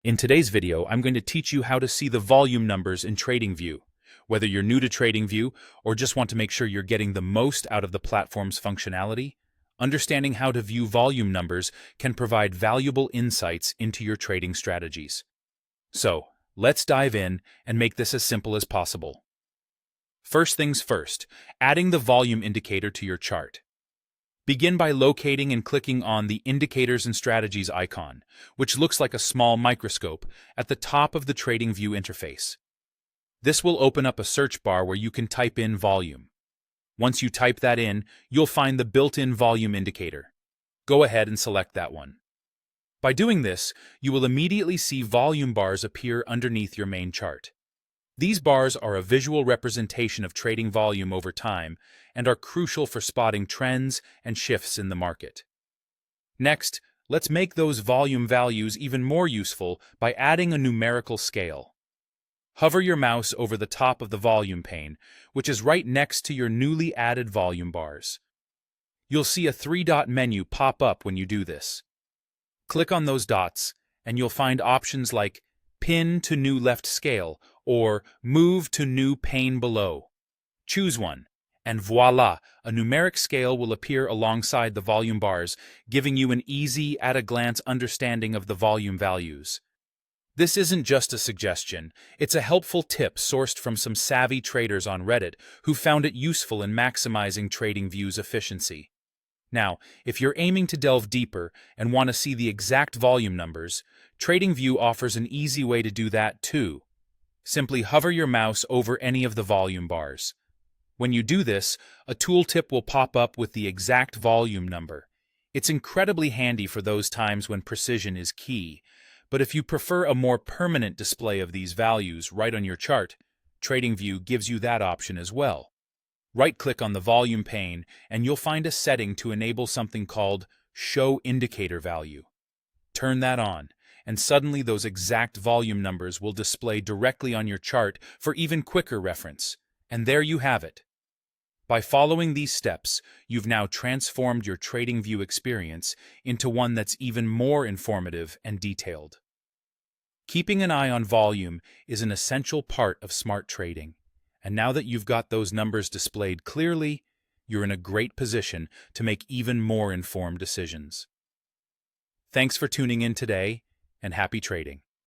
In today's video, I'm going to teach you how to see the volume numbers in TradingView. Whether you're new to TradingView or just want to make sure you're getting the most out of the platform's functionality, understanding how to view volume numbers can provide valuable insights into your trading strategies. So, let's dive in and make this as simple as possible. First things first, adding the volume indicator to your chart. Begin by locating and clicking on the Indicators and Strategies icon, which looks like a small microscope, at the top of the TradingView interface. This will open up a search bar where you can type in volume. Once you type that in, you'll find the built-in volume indicator. Go ahead and select that one. By doing this, you will immediately see volume bars appear underneath your main chart. These bars are a visual representation of trading volume over time and are crucial for spotting trends and shifts in the market. Next, let's make those volume values even more useful by adding a numerical scale. Hover your mouse over the top of the volume pane, which is right next to your newly added volume bars. You'll see a three-dot menu pop up when you do this. Click on those dots, and you'll find options like Pin to New Left Scale or Move to New Pane Below. Choose one, and voila, a numeric scale will appear alongside the volume bars, giving you an easy, at-a-glance understanding of the volume values. This isn't just a suggestion, it's a helpful tip sourced from some savvy traders on Reddit who found it useful in maximizing TradingView's efficiency. Now, if you're aiming to delve deeper and want to see the exact volume numbers, TradingView offers an easy way to do that too. Simply hover your mouse over any of the volume bars. When you do this, a tooltip will pop up with the exact volume number. It's incredibly handy for those times when precision is key, but if you prefer a more permanent display of these values right on your chart, TradingView gives you that option as well. Right-click on the volume pane, and you'll find a setting to enable something called Show Indicator Value. Turn that on, and suddenly those exact volume numbers will display directly on your chart for even quicker reference. And there you have it. By following these steps, you've now transformed your TradingView experience into one that's even more informative and detailed. Keeping an eye on volume is an essential part of smart trading. And now that you've got those numbers displayed clearly, you're in a great position to make even more informed decisions. Thanks for tuning in today, and happy trading.